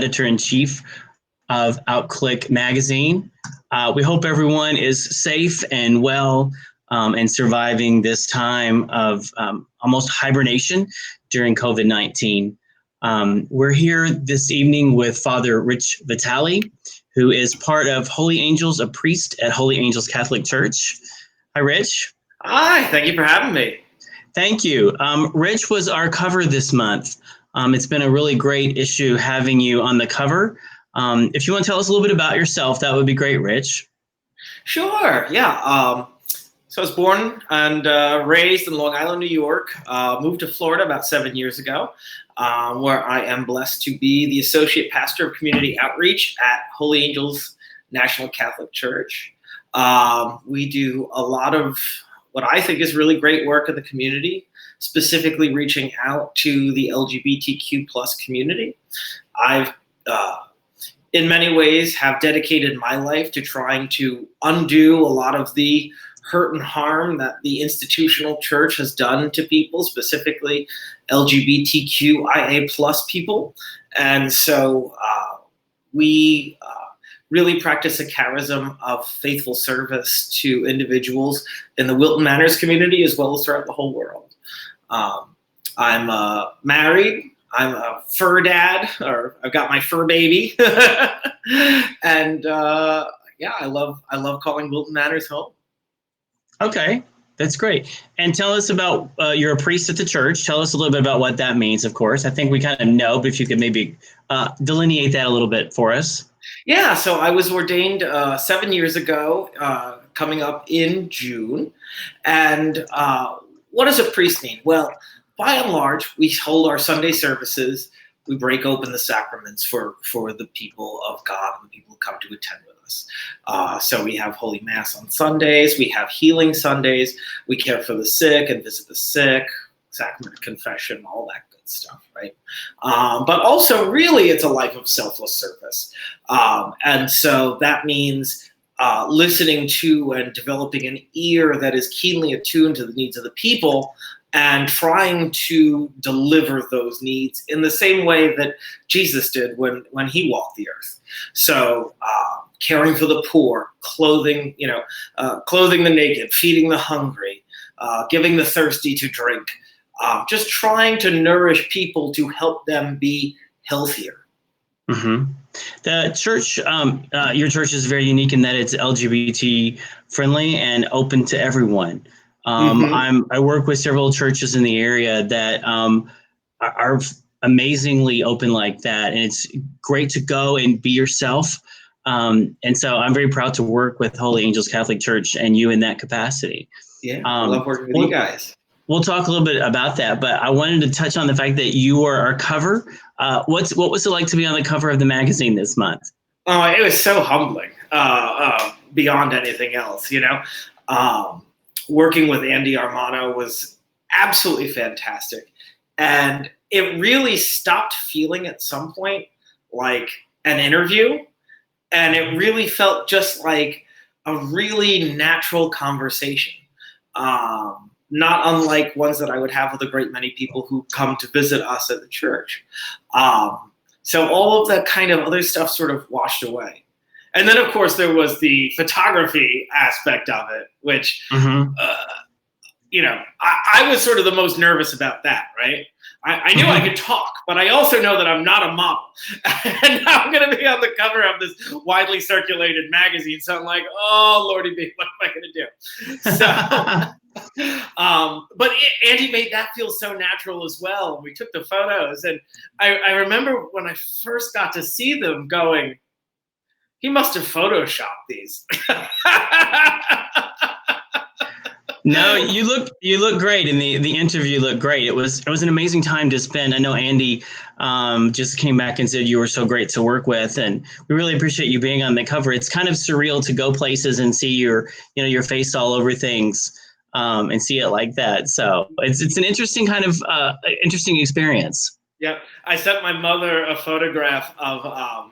editor-in-chief of OutClique magazine. We hope everyone is safe and well and surviving this time of almost hibernation during COVID-19. We're here this evening with Father Rich Vitale, who is part of Holy Angels, a priest at Holy Angels Catholic Church. Hi, Rich. Hi, thank you for having me. Thank you. Rich was our cover this month. It's been a really great issue having you on the cover. If you want to tell us a little bit about yourself, that would be great, Rich. Sure, yeah. So I was born and raised in Long Island, New York, moved to Florida about 7 years ago, where I am blessed to be the Associate Pastor of Community Outreach at Holy Angels National Catholic Church. We do a lot of what I think is really great work in the community, specifically reaching out to the LGBTQ plus community. I've, in many ways, have dedicated my life to trying to undo a lot of the hurt and harm that the institutional church has done to people, specifically LGBTQIA plus people. And so we really practice a charism of faithful service to individuals in the Wilton Manors community as well as throughout the whole world. I'm married. I'm a fur dad, or I've got my fur baby, and yeah, I love calling Wilton Manors home. Okay, that's great. And tell us about you're a priest at the church. Tell us a little bit about what that means. Of course, I think we kind of know, but if you could maybe delineate that a little bit for us. Yeah, so I was ordained 7 years ago, coming up in June. And what does a priest mean? Well, by and large, we hold our Sunday services. We break open the sacraments for the people of God and the people who come to attend with us. So we have Holy Mass on Sundays. We have healing Sundays. We care for the sick and visit the sick, sacrament of confession, all that good stuff, right? But also, really, it's a life of selfless service. And so that means listening to and developing an ear that is keenly attuned to the needs of the people and trying to deliver those needs in the same way that Jesus did when he walked the earth. So caring for the poor, clothing the naked, feeding the hungry, giving the thirsty to drink, just trying to nourish people to help them be healthier. Mm-hmm. The church, your church is very unique in that it's LGBT friendly and open to everyone. I work with several churches in the area that are amazingly open like that, and it's great to go and be yourself. And so I'm very proud to work with Holy Angels Catholic Church and you in that capacity. Yeah, I love working with you guys. We'll talk a little bit about that, but I wanted to touch on the fact that you were our cover. What was it like to be on the cover of the magazine this month? Oh, it was so humbling, beyond anything else, working with Andy Armano was absolutely fantastic. And it really stopped feeling at some point like an interview. And it really felt just like a really natural conversation. Not unlike ones that I would have with a great many people who come to visit us at the church. So all of that kind of other stuff sort of washed away. And then, of course, there was the photography aspect of it, which, I was sort of the most nervous about that, right? I knew I could talk, but I also know that I'm not a model. And now I'm going to be on the cover of this widely circulated magazine. So I'm like, oh, Lordy B, what am I going to do? So, but Andy made that feel so natural as well. We took the photos. And I remember when I first got to see them going, he must have photoshopped these. No, you look great, and the interview looked great. It was an amazing time to spend. I know Andy just came back and said you were so great to work with, and we really appreciate you being on the cover. It's kind of surreal to go places and see your face all over things and see it like that. So it's an interesting kind of interesting experience. Yeah, I sent my mother a photograph of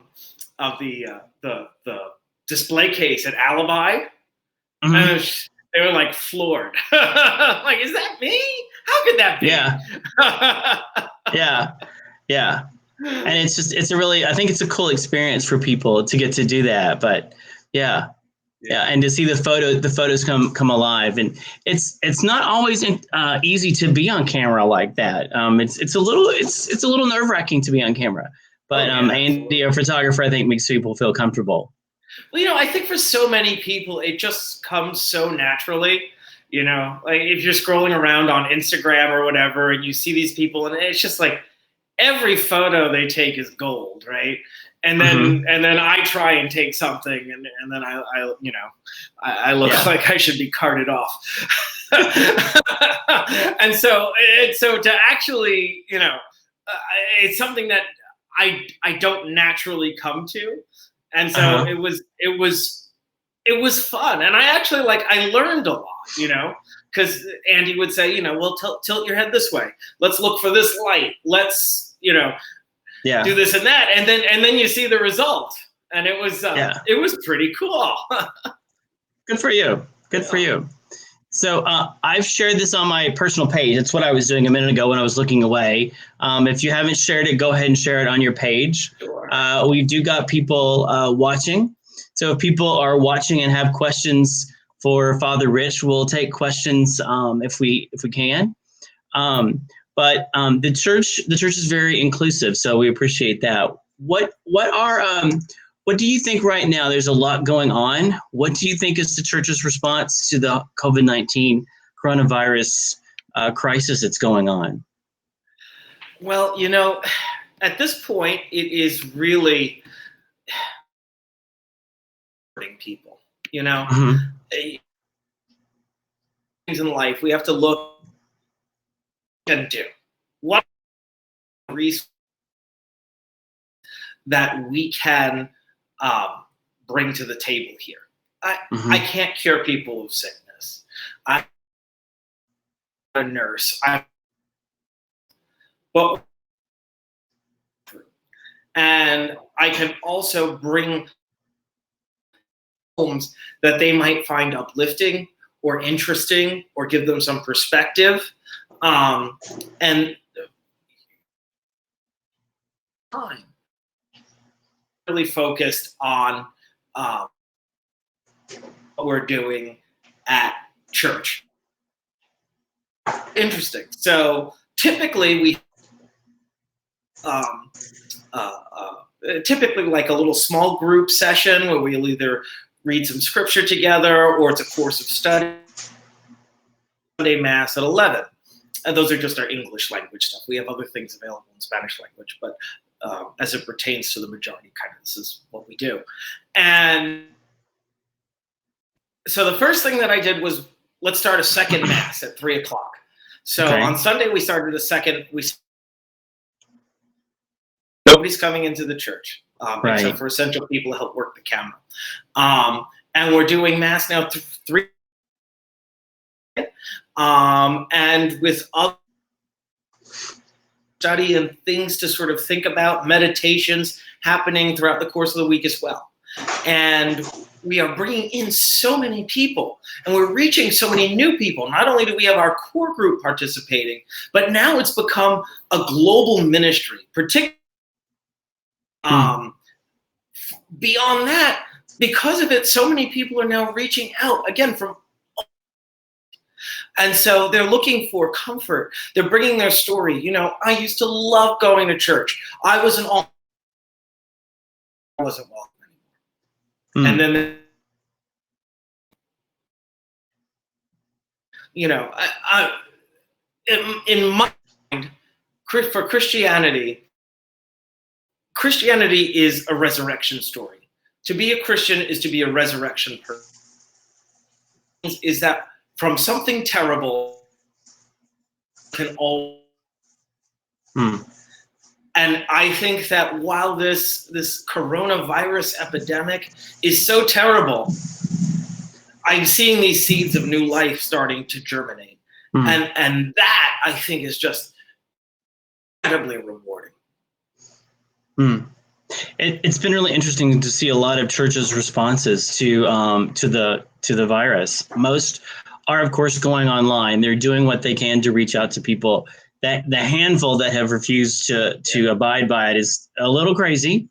the display case at Alibi, and they were like floored. Like, is that me? How could that be? Yeah. Yeah. And I think it's a cool experience for people to get to do that. But yeah. Yeah, and to see the photos come alive, and it's not always easy to be on camera like that. It's a little nerve wracking to be on camera, but Andy, a photographer, I think makes people feel comfortable. Well, I think for so many people, it just comes so naturally. Like if you're scrolling around on Instagram or whatever, and you see these people, and it's just like every photo they take is gold, right? And then I try and take something, and then I look like I should be carted off. and so to actually, it's something that I don't naturally come to, and so it was fun, and I actually I learned a lot, because Andy would say, well, tilt your head this way. Let's look for this light. Let's do this and that, and then you see the result, and it was pretty cool. Good for you. Good for you. So I've shared this on my personal page. That's what I was doing a minute ago when I was looking away. If you haven't shared it, go ahead and share it on your page. Sure. We do got people watching. So if people are watching and have questions for Father Rich, we'll take questions if we can. But the church is very inclusive, so we appreciate that. What do you think right now? There's a lot going on. What do you think is the church's response to the COVID-19 coronavirus crisis that's going on? Well, at this point, it is really hurting people. Things in life we have to look and do. What resources that we can bring to the table here? I can't cure people of sickness. I'm a nurse. And I can also bring homes that they might find uplifting or interesting or give them some perspective. And time really focused on what we're doing at church. Interesting. So typically we typically like a little small group session where we'll either read some scripture together or it's a course of study. Sunday Mass at 11. And those are just our English language stuff. We have other things available in Spanish language, but as it pertains to the majority, kind of this is what we do. And so the first thing that I did was let's start a second Mass at 3:00. So on Sunday we started a second. Nobody's coming into the church except for essential people to help work the camera. And we're doing Mass now 3. And with other study and things to sort of think about, meditations happening throughout the course of the week as well. And we are bringing in so many people, and we're reaching so many new people. Not only do we have our core group participating, but now it's become a global ministry, particularly beyond that. Because of it, so many people are now reaching out, again, from. And so they're looking for comfort. They're bringing their story. I used to love going to church. I wasn't welcome anymore. And then, in my mind, for Christianity is a resurrection story. To be a Christian is to be a resurrection person. Is that from something terrible can all. And I think that while this coronavirus epidemic is so terrible, I'm seeing these seeds of new life starting to germinate. And that, I think, is just incredibly rewarding. It's been really interesting to see a lot of churches' responses to the virus. Most are, of course, going online. They're doing what they can to reach out to people the handful that have refused to abide by it is a little crazy.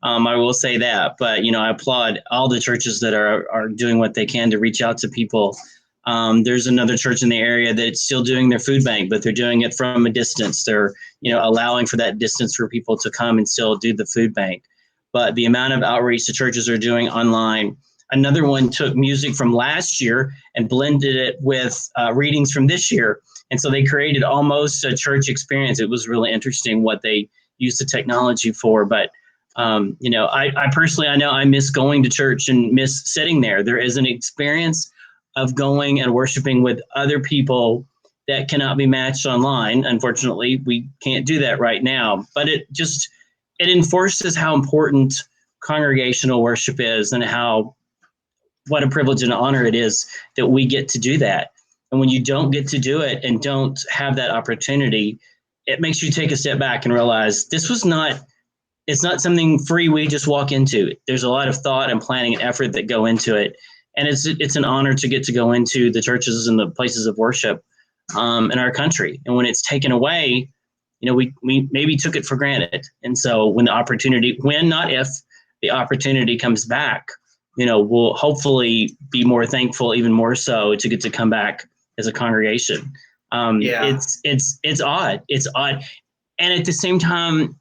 I will say that, but I applaud all the churches that are doing what they can to reach out to people. There's another church in the area that's still doing their food bank, but they're doing it from a distance. They're allowing for that distance for people to come and still do the food bank. But the amount of outreach the churches are doing online. Another one took music from last year and blended it with readings from this year. And so they created almost a church experience. It was really interesting what they used the technology for. But, I personally, I know I miss going to church and miss sitting there. There is an experience of going and worshiping with other people that cannot be matched online. Unfortunately, we can't do that right now. But it enforces how important congregational worship is and what a privilege and honor it is that we get to do that. And when you don't get to do it and don't have that opportunity, it makes you take a step back and realize it's not something free we just walk into. There's a lot of thought and planning and effort that go into it. And it's an honor to get to go into the churches and the places of worship in our country. And when it's taken away, we maybe took it for granted. And so when not if, the opportunity comes back, we'll hopefully be more thankful, even more so, to get to come back as a congregation. It's odd. It's odd. And at the same time,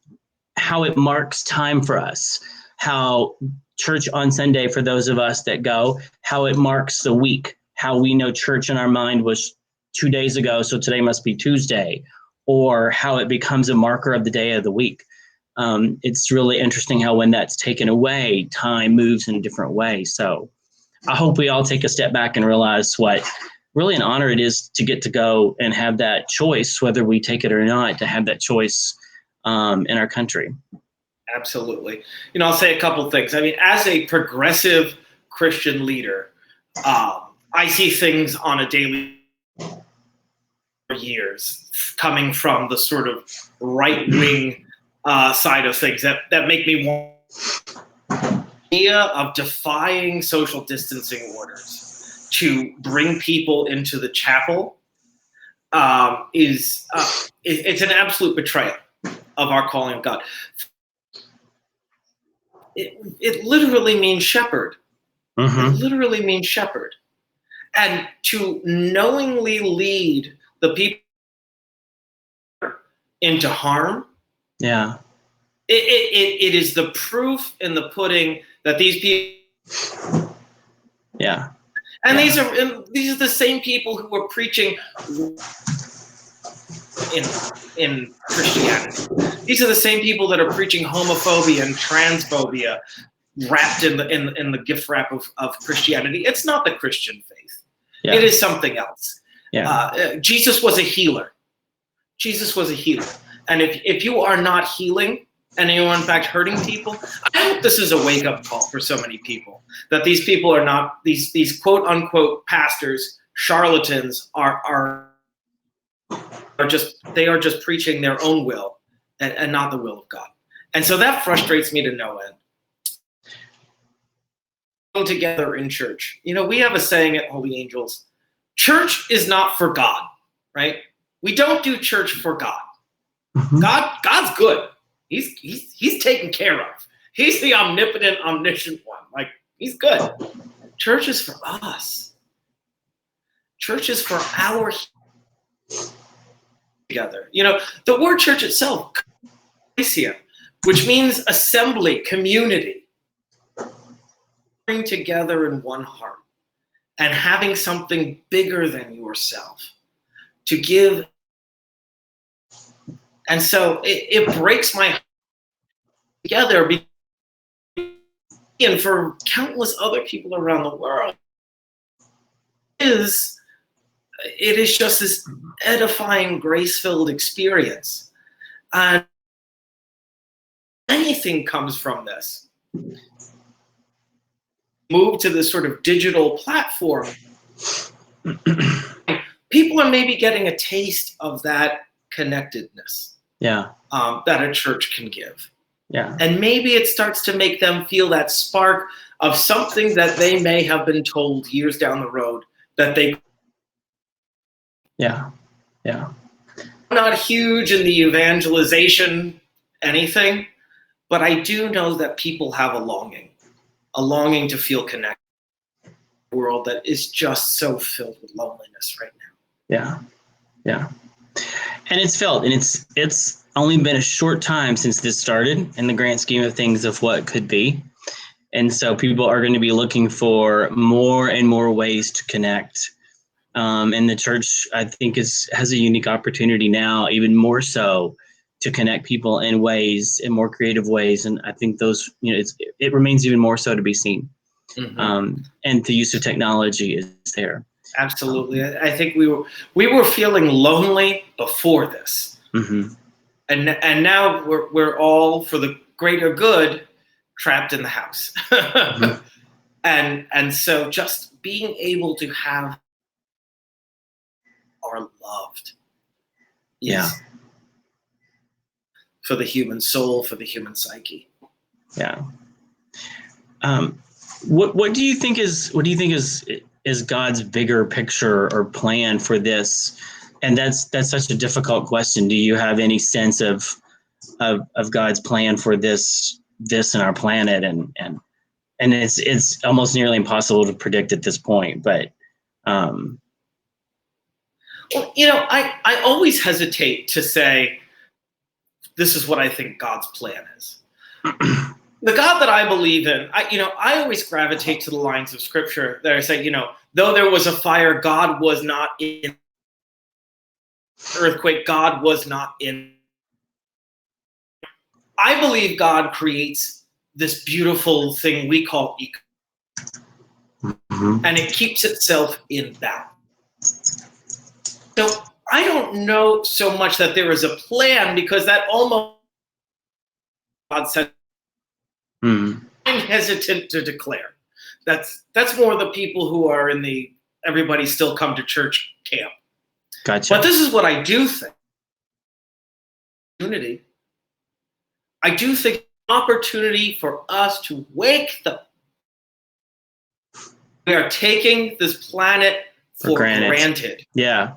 how it marks time for us, how church on Sunday, for those of us that go, how it marks the week, how we know church in our mind was 2 days ago, so today must be Tuesday, or how it becomes a marker of the day of the week. It's really interesting how when that's taken away, time moves in a different way. So I hope we all take a step back and realize what really an honor it is to get to go and have that choice, whether we take it or not, to have that choice in our country. Absolutely. I'll say a couple things. I mean, as a progressive Christian leader, I see things on a daily years coming from the sort of right-wing side of things that make me want the idea of defying social distancing orders to bring people into the chapel it's an absolute betrayal of our calling of God. It literally means shepherd. Mm-hmm. It literally means shepherd. And to knowingly lead the people into harm, it is the proof in the pudding that these people, and these are the same people who are preaching in Christianity. These are the same people that are preaching homophobia and transphobia wrapped in the gift wrap of Christianity. It's not the Christian faith. It is something else. Jesus was a healer. Jesus was a healer. And if you are not healing and you are in fact hurting people, I hope this is a wake-up call for so many people, that these people are not, these quote-unquote pastors, charlatans, are just preaching their own will and not the will of God. And so that frustrates me to no end. Together in church. We have a saying at Holy Angels, church is not for God, right? We don't do church for God. Mm-hmm. God's good. He's taken care of. He's the omnipotent, omniscient one. Like, he's good. Church is for us. Church is for our together. The word church itself, which means assembly, community, coming together in one heart and having something bigger than yourself to give. And so it breaks my heart together, and for countless other people around the world, it is just this edifying, grace-filled experience. And anything comes from this. Move to this sort of digital platform. People are maybe getting a taste of that connectedness that a church can give. And maybe it starts to make them feel that spark of something that they may have been told years down the road that they not huge in the evangelization anything, but I do know that people have a longing to feel connected to a world that is just so filled with loneliness right now. Yeah. Yeah. And it's felt, and it's only been a short time since this started in the grand scheme of things of what could be. And so people are going to be looking for more and more ways to connect. And the church, I think, has a unique opportunity now, even more so, to connect people in more creative ways. And I think those, it remains even more so to be seen. Mm-hmm. And the use of technology is there. Absolutely. I think we were feeling lonely before this. Mm-hmm. And now we're all, for the greater good, trapped in the house. Mm-hmm. And so just being able to have are loved is for the human soul, for the human psyche. Yeah. What do you think is God's bigger picture or plan for this? And that's such a difficult question. Do you have any sense of God's plan for this and our planet? And it's almost nearly impossible to predict at this point, but well, I always hesitate to say this is what I think God's plan is. The God that I believe in, I always gravitate to the lines of scripture that I say, though there was a fire, God was not in. Earthquake, God was not in. I believe God creates this beautiful thing we call mm-hmm. and it keeps itself in balance. So I don't know so much that there is a plan, because that almost God said. I'm hesitant to declare. That's more the people who are in the everybody still come to church camp. Gotcha. But this is what I do think. I do think opportunity for us to wake up. We are taking this planet for granted. Yeah.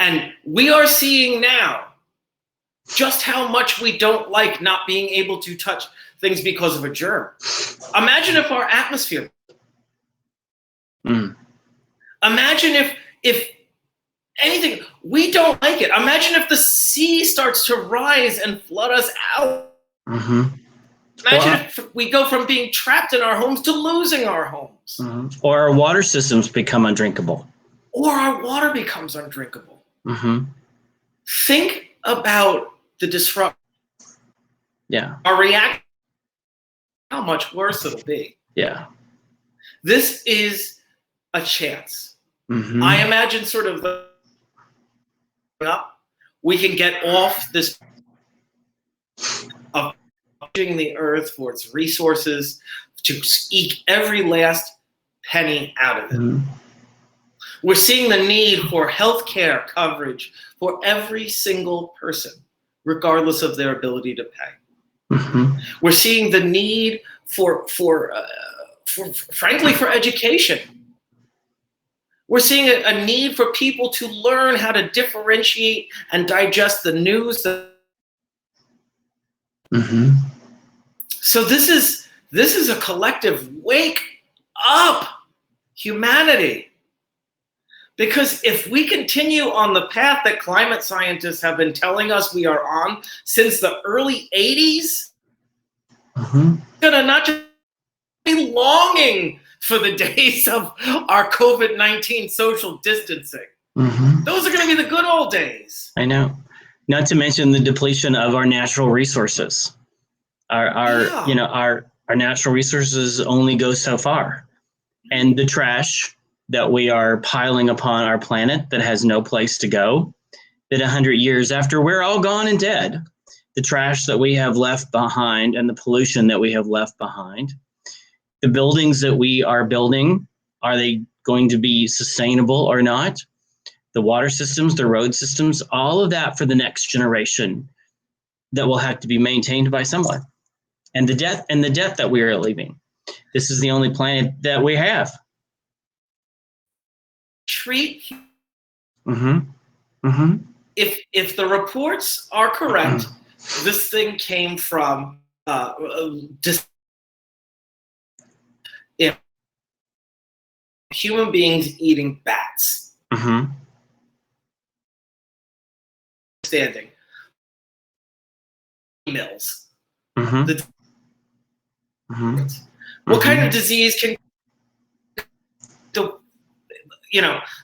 And we are seeing now just how much we don't like not being able to touch things because of a germ. Imagine if our atmosphere. Imagine if anything, we don't like it. Imagine if the sea starts to rise and flood us out. Mm-hmm. Imagine if we go from being trapped in our homes to losing our homes. Mm-hmm. Or our water systems become undrinkable. Or our water becomes undrinkable. Mm-hmm. Think about the disruption. Yeah. Our reaction, how much worse it'll be. Yeah. This is a chance. Mm-hmm. I imagine sort of we can get off this of pushing the earth for its resources to eke every last penny out of it. Mm-hmm. We're seeing the need for healthcare coverage for every single person, regardless of their ability to pay. Mm-hmm. We're seeing the need for frankly, for education. We're seeing a need for people to learn how to differentiate and digest the news. Mm-hmm. So this is a collective wake up, humanity. Because if we continue on the path that climate scientists have been telling us we are on since the early 80s, mm-hmm. we're going to not just be longing for the days of our COVID-19 social distancing. Mm-hmm. Those are going to be the good old days. I know. Not to mention the depletion of our natural resources. Our natural resources only go so far. And the trash that we are piling upon our planet that has no place to go, that 100 years after we're all gone and dead, the trash that we have left behind and the pollution that we have left behind, the buildings that we are building, are they going to be sustainable or not? The water systems, the road systems, all of that for the next generation that will have to be maintained by someone. And the death that we are leaving. This is the only planet that we have. Treat mm-hmm. Mm-hmm. if the reports are correct, this thing came from human beings eating bats. Mm-hmm. Standing mills. Mm-hmm. What kind of disease can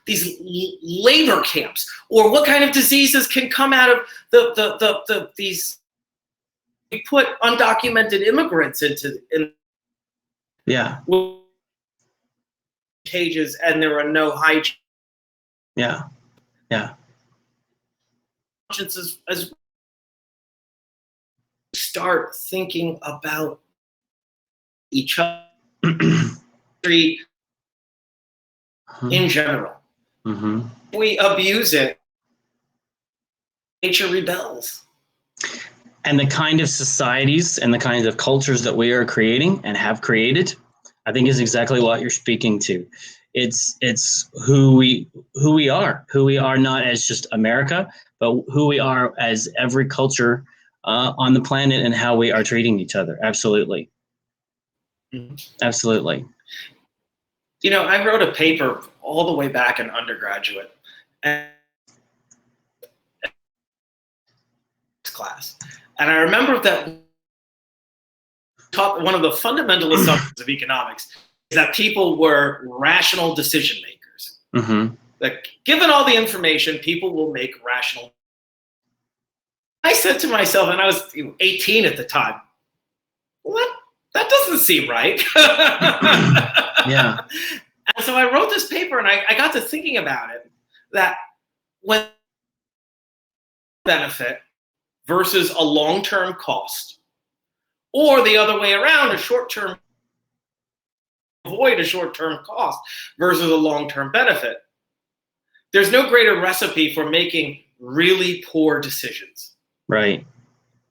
these labor camps, or what kind of diseases can come out of these? We put undocumented immigrants in cages, and there are no hygiene. Yeah. As we start thinking about each other in general, we abuse it. Nature rebels. And the kind of societies and the kinds of cultures that we are creating and have created, I think is exactly what you're speaking to. It's who we are not as just America, but who we are as every culture on the planet, and how we are treating each other. Absolutely. Absolutely. I wrote a paper all the way back in undergraduate class. And I remember that taught one of the fundamental assumptions of economics is that people were rational decision makers. Mm-hmm. That given all the information, people will make rational. I said to myself, and I was 18 at the time, what? That doesn't seem right. Yeah. And so I wrote this paper, and I got to thinking about it, that when benefit versus a long-term cost, or the other way around, a short-term avoid a short-term cost versus a long-term benefit, there's no greater recipe for making really poor decisions. Right.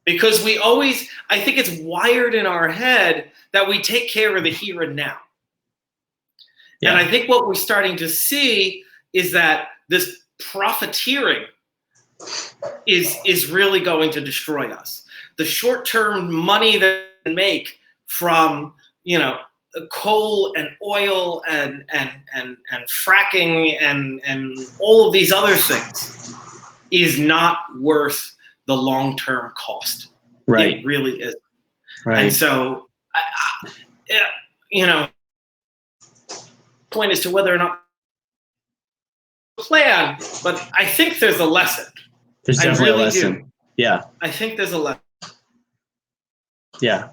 Because I think it's wired in our head that we take care of the here and now. Yeah. And I think what we're starting to see is that this profiteering is really going to destroy us. The short-term money that we make from, coal and oil and fracking and all of these other things is not worth the long-term cost. Right. It really is. Right. And so, point as to whether or not plan, but I think there's a lesson. There's definitely a lesson. Do. Yeah. I think there's a lesson. Yeah.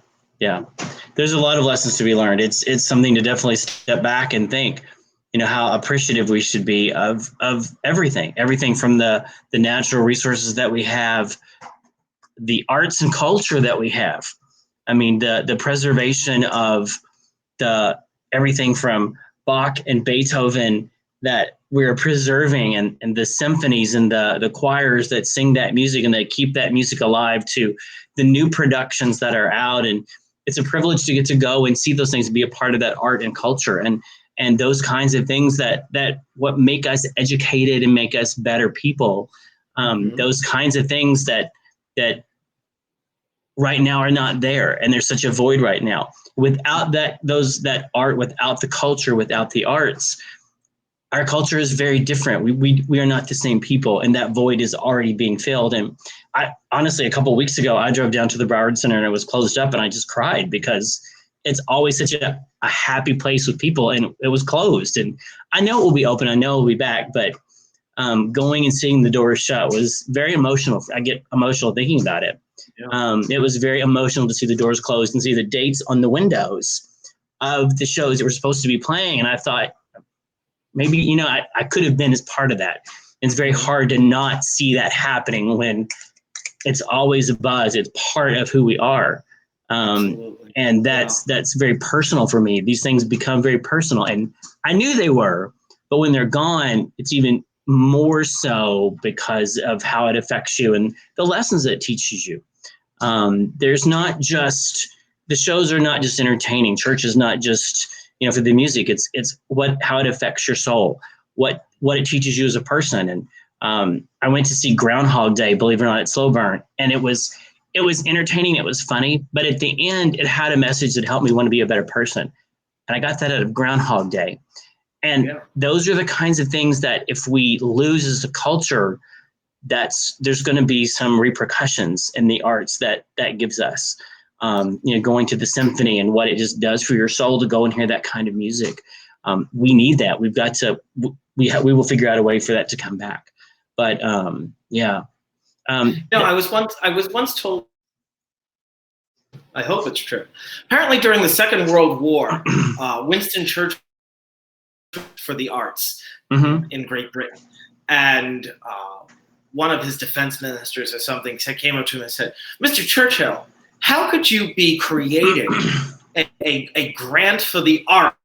There's a lot of lessons to be learned. It's something to definitely step back and think, how appreciative we should be of everything from the natural resources that we have, the arts and culture that we have. I mean, the preservation of everything from Bach and Beethoven that we're preserving, and the symphonies and the choirs that sing that music and that keep that music alive, to the new productions that are out. And it's a privilege to get to go and see those things, be a part of that art and culture, and those kinds of things that what make us educated and make us better people. Those kinds of things that right now are not there, and there's such a void right now. Without that art, without the culture, without the arts, our culture is very different. We are not the same people, and that void is already being filled. And I honestly, a couple of weeks ago, I drove down to the Broward Center and it was closed up, and I just cried because it's always such a happy place with people, and it was closed. And I know it will be open. I know it will be back, but going and seeing the doors shut was very emotional. I get emotional thinking about it. Yeah. It was very emotional to see the doors closed and see the dates on the windows of the shows that were supposed to be playing. And I thought, maybe, I could have been as part of that. It's very hard to not see that happening when it's always a buzz. It's part of who we are. And that's very personal for me. These things become very personal, and I knew they were, but when they're gone, it's even more so because of how it affects you and the lessons that it teaches you. There's not just, the shows are not just entertaining. Church is not just, for the music. It's how it affects your soul, what it teaches you as a person. And I went to see Groundhog Day, believe it or not, at Slow Burn, and it was entertaining. It was funny, but at the end, it had a message that helped me want to be a better person. And I got that out of Groundhog Day. And those are the kinds of things that if we lose as a culture, there's going to be some repercussions in the arts that gives us. Going to the symphony and what it just does for your soul to go and hear that kind of music. We need that. We've got to. We will figure out a way for that to come back. But yeah. I was once told. I hope it's true. Apparently, during the Second World War, Winston Churchill for the arts in Great Britain, and one of his defense ministers or something came up to him and said, "Mr. Churchill, how could you be creating a grant for the arts?"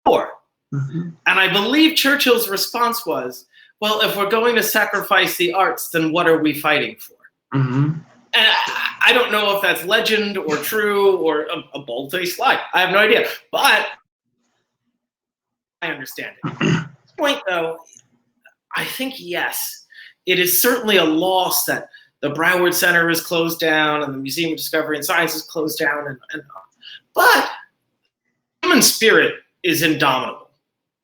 And I believe Churchill's response was, "Well, if we're going to sacrifice the arts, then what are we fighting for?" And I don't know if that's legend or true or a bold-faced lie. I have no idea, but I understand it. The point, though, I think, yes, it is certainly a loss that the Broward Center is closed down and the Museum of Discovery and Science is closed down. But human spirit is indomitable.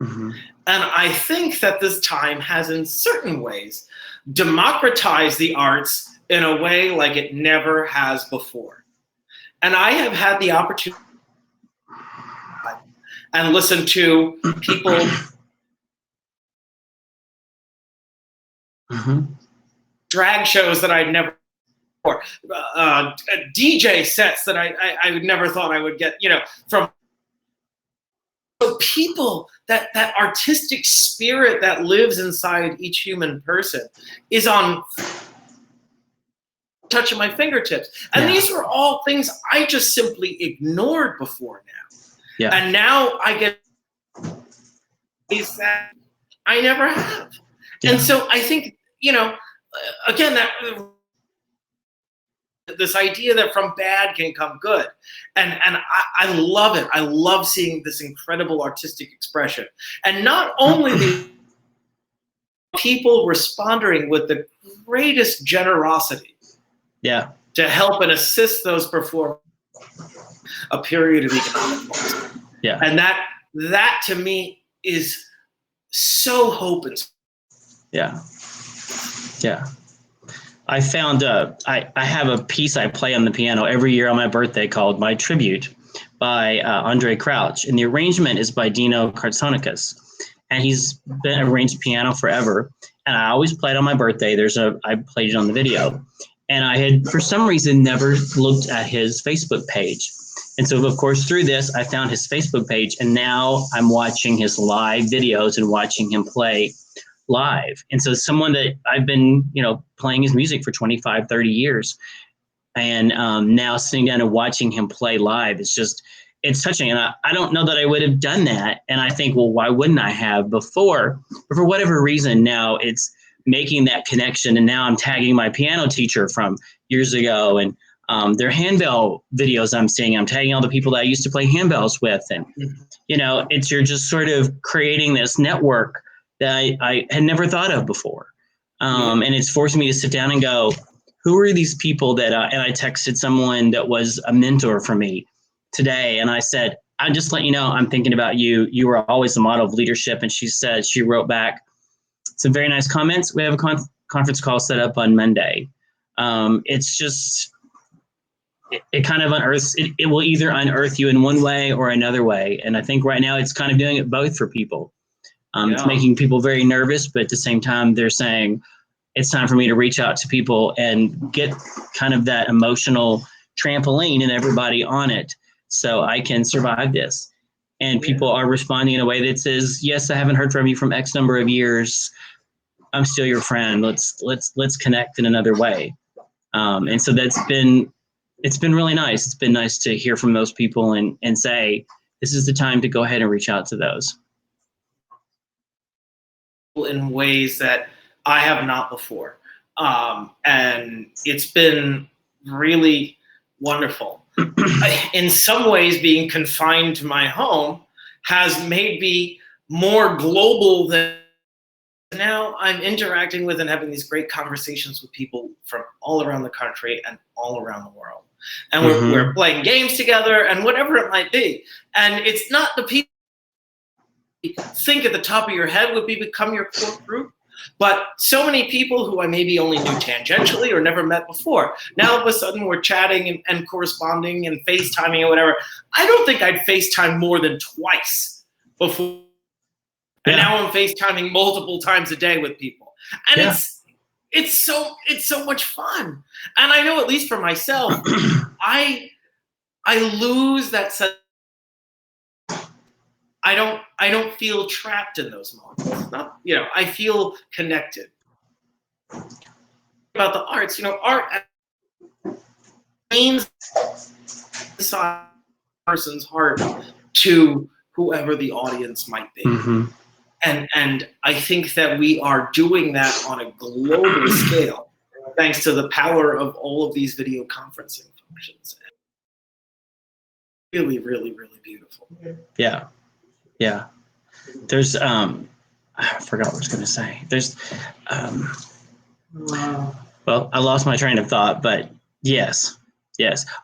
And I think that this time has, in certain ways, democratized the arts in a way like it never has before. And I have had the opportunity and listen to people drag shows that I'd never before, DJ sets that I would never thought I would get, from so people, that artistic spirit that lives inside each human person is on touch of my fingertips. And these were all things I just simply ignored before now. And now I get things that I never have. And so I think, again, that this idea that from bad can come good. And I love it. I love seeing this incredible artistic expression. And not only the people responding with the greatest generosity to help and assist those performers a period of economic loss. And that to me is so hope and I found I have a piece I play on the piano every year on my birthday called My Tribute by Andre Crouch, and the arrangement is by Dino Kartsonikis, and he's been arranged piano forever, and I always play it on my birthday. I played it on the video, and I had for some reason never looked at his Facebook page. And so, of course, through this, I found his Facebook page, and now I'm watching his live videos and watching him play live. And so someone that I've been, playing his music for 25, 30 years, and now sitting down and watching him play live, it's touching. And I don't know that I would have done that. And I think, well, why wouldn't I have before? But for whatever reason, now it's making that connection. And now I'm tagging my piano teacher from years ago, and their handbell videos I'm seeing. I'm tagging all the people that I used to play handbells with. And, you're just sort of creating this network that I had never thought of before. And it's forcing me to sit down and go, who are these people that, and I texted someone that was a mentor for me today. And I said, I just let you know, I'm thinking about you. You were always a model of leadership. And she wrote back some very nice comments. We have a conference call set up on Monday. It's just, it kind of unearths, it will either unearth you in one way or another way. And I think right now it's kind of doing it both for people. It's making people very nervous, but at the same time, they're saying it's time for me to reach out to people and get kind of that emotional trampoline and everybody on it so I can survive this. And people are responding in a way that says, yes, I haven't heard from you from X number of years. I'm still your friend. Let's connect in another way. And so it's been really nice. It's been nice to hear from those people and say, this is the time to go ahead and reach out to those. In ways that I have not before. And it's been really wonderful. In some ways, being confined to my home has made me more global than now I'm interacting with and having these great conversations with people from all around the country and all around the world. And we're playing games together and whatever it might be. And it's not the people you think at the top of your head would become your core group, but so many people who I maybe only knew tangentially or never met before. Now all of a sudden we're chatting and corresponding and FaceTiming or whatever. I don't think I'd FaceTime more than twice before. And now I'm FaceTiming multiple times a day with people. And it's so much fun. And I know, at least for myself, I lose that sense. I don't feel trapped in those moments. Not, I feel connected. About the arts, art aims inside a person's heart to whoever the audience might be. And I think that we are doing that on a global scale, thanks to the power of all of these video conferencing functions. Really, really, really beautiful. Yeah. Yeah. There's, I forgot what I was going to say. There's, well, I lost my train of thought, but yes.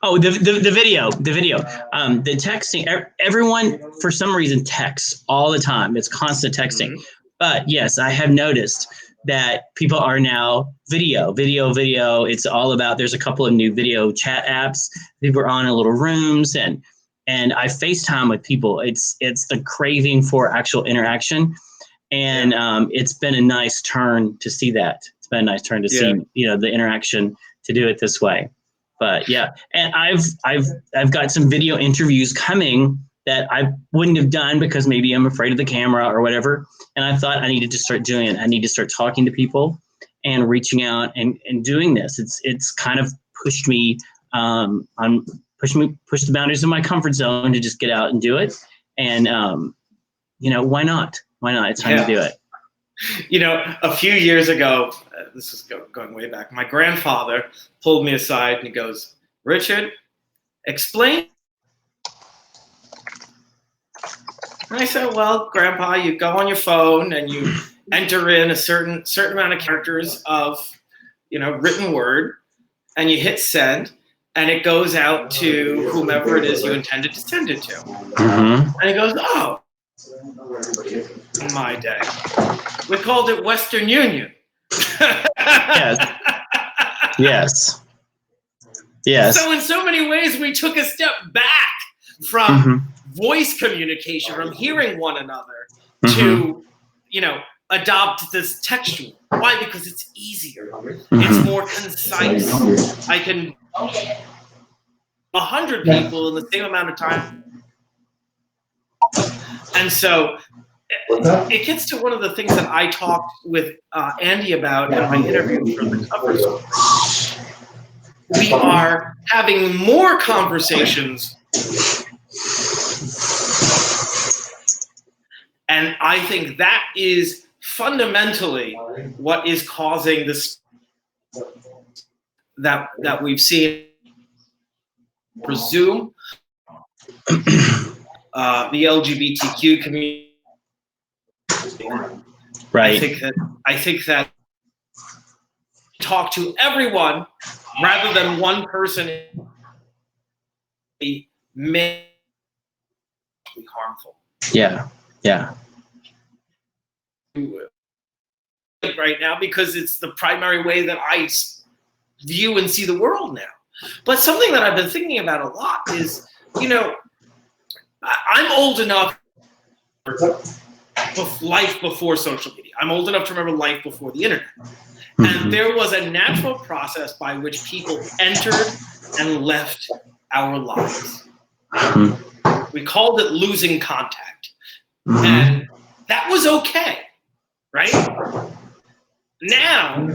Oh, the video, the texting, everyone for some reason texts all the time. It's constant texting. But yes, I have noticed that people are now video. It's all about, there's a couple of new video chat apps. People are on in little rooms and I FaceTime with people. It's the craving for actual interaction. And it's been a nice turn to see that. It's been a nice turn to see, the interaction to do it this way. But yeah, and I've got some video interviews coming that I wouldn't have done because maybe I'm afraid of the camera or whatever. And I thought I needed to start doing it. I need to start talking to people and reaching out and doing this. It's kind of pushed me push the boundaries of my comfort zone to just get out and do it. And why not? Why not? It's time to do it. A few years ago, this is going way back, my grandfather pulled me aside and he goes, "Richard, explain." And I said, "Well, Grandpa, you go on your phone and you enter in a certain amount of characters of, written word, and you hit send, and it goes out to whomever it is you intended to send it to." And he goes, "Oh, in my day, we called it Western Union." Yes. So in so many ways, we took a step back from voice communication, from hearing one another, to, adopt this textual. Why? Because it's easier. It's more concise. I can 100 people in the same amount of time. And so it gets to one of the things that I talked with Andy about in my interview for the cover story. We are having more conversations, and I think that is fundamentally what is causing this that we've seen for Zoom, the LGBTQ community. Right. I think that talk to everyone rather than one person may be harmful. Yeah. Right now, because it's the primary way that I view and see the world now. But something that I've been thinking about a lot is, I'm old enough for life before social media. I'm old enough to remember life before the internet. And there was a natural process by which people entered and left our lives. We called it losing contact. And that was okay, right? Now,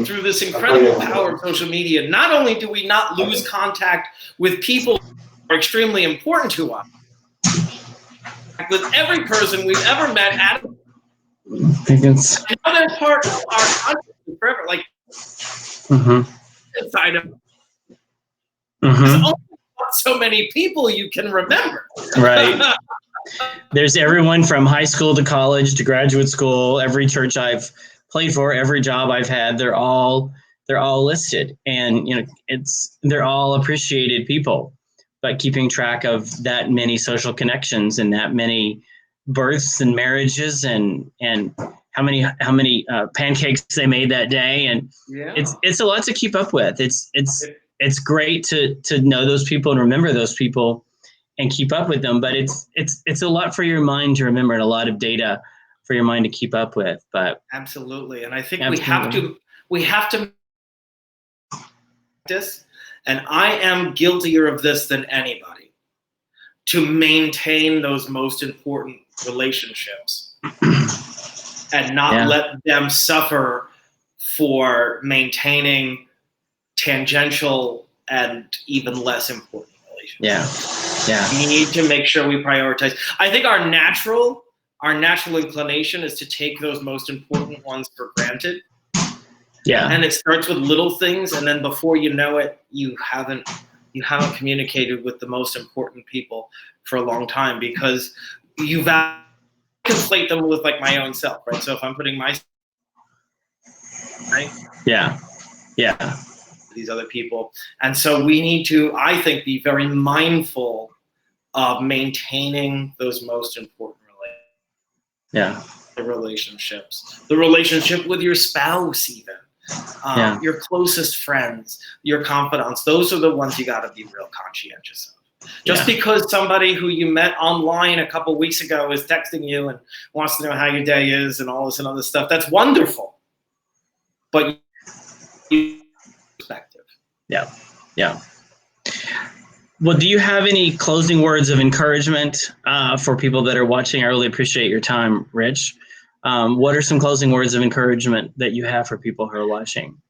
through this incredible power of social media, not only do we not lose contact with people who are extremely important to us, with every person we've ever met at another part of our consciousness forever, like inside of there's only so many people you can remember. Right. There's everyone from high school to college to graduate school. Every church I've played for, every job I've had, they're all listed, and they're all appreciated people. But keeping track of that many social connections and that many births and marriages and how many pancakes they made that day, and it's a lot to keep up with. It's great to know those people and remember those people and keep up with them, but it's a lot for your mind to remember and a lot of data for your mind to keep up with. But absolutely, and I think we have to this, and I am guiltier of this than anybody, to maintain those most important relationships and not let them suffer for maintaining tangential and even less important relationships. We need to make sure we prioritize. I think our natural inclination is to take those most important ones for granted. And it starts with little things, and then before you know it, you haven't communicated with the most important people for a long time, because you conflate them with like my own self, right? So if I'm putting myself, right? These other people. And so we need to, I think, be very mindful of maintaining those most important relationships. The relationship with your spouse, even. Your closest friends, your confidants, those are the ones you got to be real conscientious of. Just because somebody who you met online a couple weeks ago is texting you and wants to know how your day is and all this and other stuff, that's wonderful. But perspective. Well, do you have any closing words of encouragement for people that are watching? I really appreciate your time, Rich. What are some closing words of encouragement that you have for people who are watching?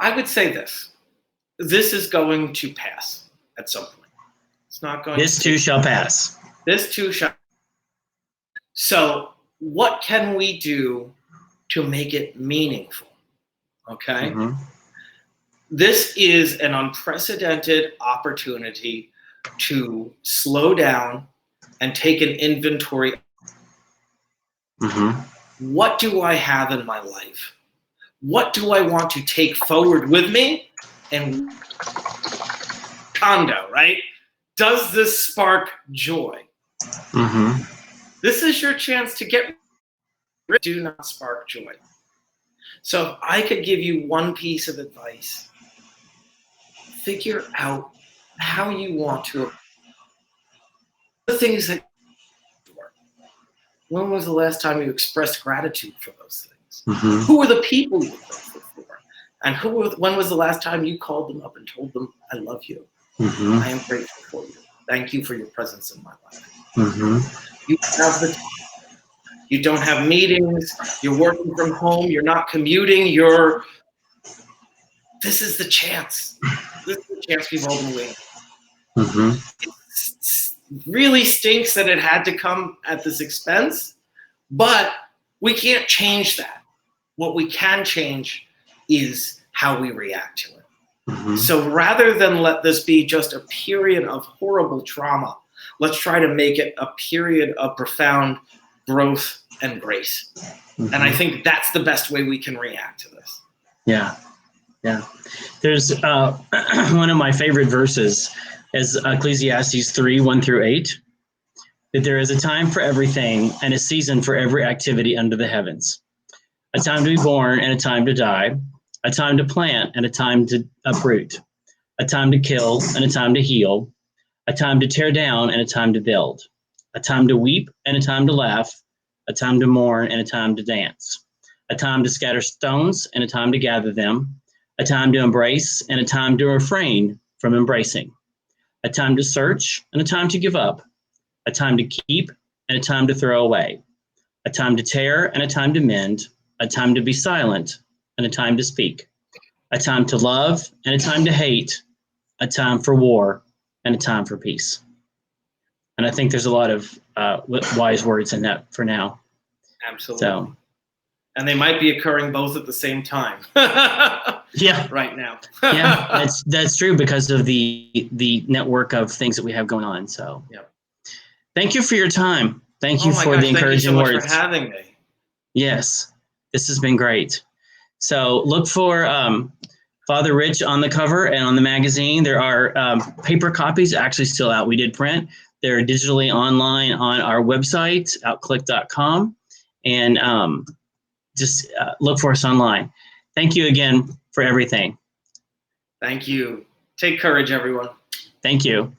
I would say this. This is going to pass at some point. It's not going This too shall pass. This too shall. So what can we do to make it meaningful? Okay? This is an unprecedented opportunity to slow down and take an inventory. What do I have in my life? What do I want to take forward with me? And condo, right? Does this spark joy? This is your chance to get rid. Do not spark joy. So if I could give you one piece of advice, figure out how you want to. The things that. When was the last time you expressed gratitude for those things? Who were the people you were grateful for? And when was the last time you called them up and told them, I love you. I am grateful for you. Thank you for your presence in my life. You have the time. You don't have meetings. You're working from home. You're not commuting. This is the chance. This is the chance we've all been waiting. It really stinks that it had to come at this expense, but we can't change that. What we can change is how we react to it. So rather than let this be just a period of horrible trauma, let's try to make it a period of profound growth and grace. And I think that's the best way we can react to this. There's one of my favorite verses is Ecclesiastes 3:1-8, that there is a time for everything and a season for every activity under the heavens, a time to be born and a time to die, a time to plant and a time to uproot, a time to kill and a time to heal, a time to tear down and a time to build, a time to weep and a time to laugh, a time to mourn and a time to dance, a time to scatter stones and a time to gather them, a time to embrace and a time to refrain from embracing, a time to search and a time to give up, a time to keep and a time to throw away, a time to tear and a time to mend, a time to be silent and a time to speak, a time to love and a time to hate, a time for war and a time for peace. And I think there's a lot of wise words in that for now. Absolutely. So, and they might be occurring both at the same time. Right now. That's true because of the network of things that we have going on. So Thank you for your time. Thank you Oh my for the gosh, thank you so encouraging much for words. having me. Yes, this has been great. So look for Father Rich on the cover and on the magazine. There are paper copies actually still out. We did print. They're digitally online on our website, outclique.com. And just look for us online. Thank you again for everything. Thank you. Take courage, everyone. Thank you.